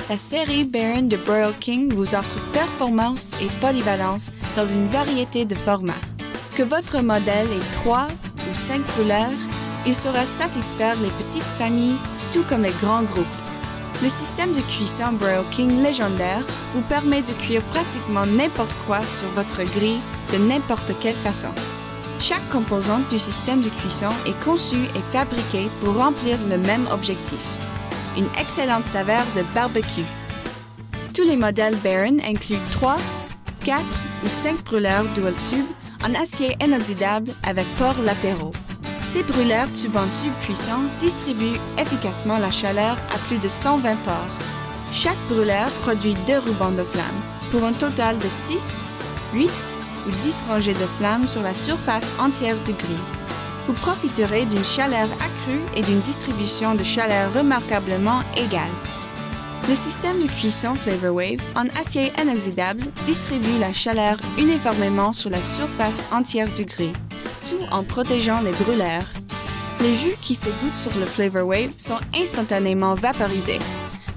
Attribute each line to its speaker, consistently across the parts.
Speaker 1: La série Baron de Broil King vous offre performance et polyvalence dans une variété de formats. Que votre modèle ait 3 ou 5 brûleurs, il saura satisfaire les petites familles tout comme les grands groupes. Le système de cuisson Broil King légendaire vous permet de cuire pratiquement n'importe quoi sur votre grille de n'importe quelle façon. Chaque composante du système de cuisson est conçue et fabriquée pour remplir le même objectif. Une excellente saveur de barbecue. Tous les modèles Baron incluent 3, 4 ou 5 brûleurs dual tube en acier inoxydable avec ports latéraux. Ces brûleurs tube en tube puissants distribuent efficacement la chaleur à plus de 120 ports. Chaque brûleur produit 2 rubans de flamme pour un total de 6, 8 ou 10 rangées de flammes sur la surface entière du grill. Vous profiterez d'une chaleur accrue et d'une distribution de chaleur remarquablement égale. Le système de cuisson Flavor Wave en acier inoxydable distribue la chaleur uniformément sur la surface entière du grill, tout en protégeant les brûleurs. Les jus qui s'égouttent sur le Flavor Wave sont instantanément vaporisés.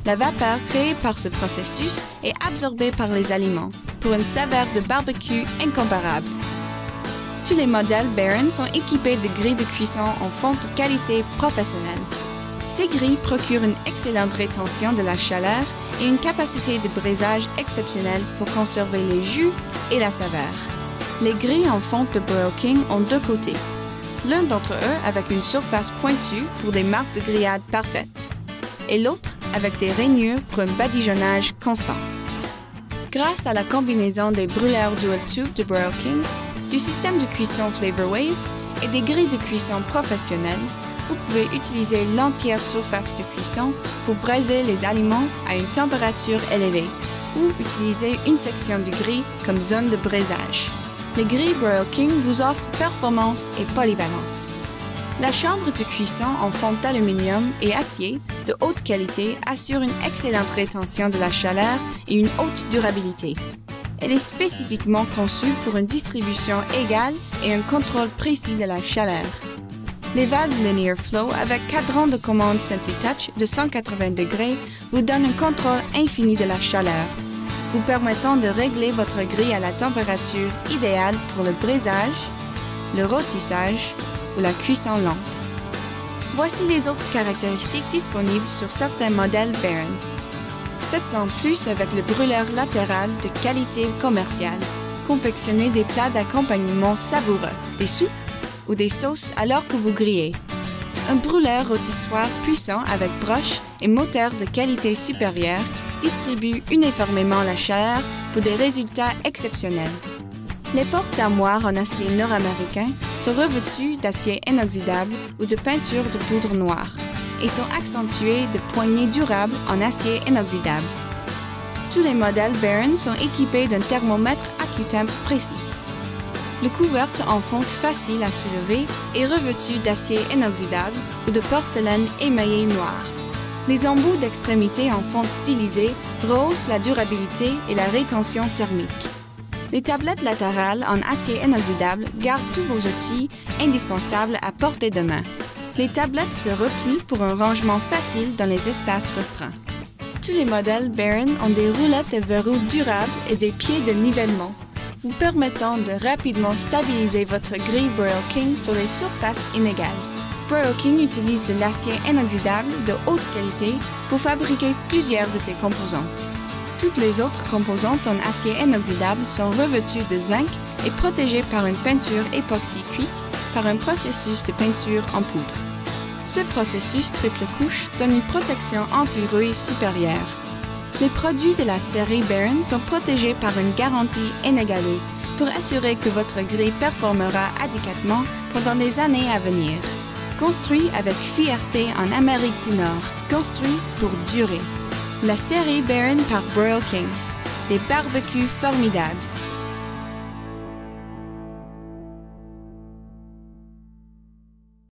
Speaker 1: La vapeur créée par ce processus est absorbée par les aliments, pour une saveur de barbecue incomparable. Tous les modèles Baron sont équipés de grilles de cuisson en fonte de qualité professionnelle. Ces grilles procurent une excellente rétention de la chaleur et une capacité de brisage exceptionnelle pour conserver les jus et la saveur. Les grilles en fonte de Broil King ont 2 côtés, l'un d'entre eux avec une surface pointue pour des marques de grillade parfaites, et l'autre avec des rainures pour un badigeonnage constant. Grâce à la combinaison des brûleurs dual tube de Broil King, du système de cuisson Flavor Wave et des grilles de cuisson professionnelles, vous pouvez utiliser l'entière surface de cuisson pour braiser les aliments à une température élevée ou utiliser une section du grill comme zone de braisage. Les grilles Broil King vous offrent performance et polyvalence. La chambre de cuisson en fonte d'aluminium et acier de haute qualité assure une excellente rétention de la chaleur et une haute durabilité. Elle est spécifiquement conçue pour une distribution égale et un contrôle précis de la chaleur. Les valves Linear Flow avec cadran de commande SensiTouch de 180 degrés vous donnent un contrôle infini de la chaleur, vous permettant de régler votre grille à la température idéale pour le braisage, le rôtissage ou la cuisson lente. Voici les autres caractéristiques disponibles sur certains modèles Baron. Faites-en plus avec le brûleur latéral de qualité commerciale. Confectionnez des plats d'accompagnement savoureux, des soupes ou des sauces alors que vous grillez. Un brûleur rôtissoir puissant avec broche et moteur de qualité supérieure distribue uniformément la chaleur pour des résultats exceptionnels. Les portes-armoires en acier nord-américain sont revêtues d'acier inoxydable ou de peinture de poudre noire et sont accentuées de poignées durables en acier inoxydable. Tous les modèles Baron sont équipés d'un thermomètre AccuTemp précis. Le couvercle en fonte facile à soulever est revêtu d'acier inoxydable ou de porcelaine émaillée noire. Les embouts d'extrémité en fonte stylisée rehaussent la durabilité et la rétention thermique. Les tablettes latérales en acier inoxydable gardent tous vos outils indispensables à portée de main. Les tablettes se replient pour un rangement facile dans les espaces restreints. Tous les modèles Baron ont des roulettes et verrous durables et des pieds de nivellement, vous permettant de rapidement stabiliser votre grille Broil King sur les surfaces inégales. Broil King utilise de l'acier inoxydable de haute qualité pour fabriquer plusieurs de ses composantes. Toutes les autres composantes en acier inoxydable sont revêtues de zinc et protégées par une peinture époxy cuite par un processus de peinture en poudre. Ce processus triple couche donne une protection anti-rouille supérieure. Les produits de la série Baron sont protégés par une garantie inégalée pour assurer que votre grille performera adéquatement pendant des années à venir. Construit avec fierté en Amérique du Nord, construit pour durer. La série Baron par Broil King. Des barbecues formidables.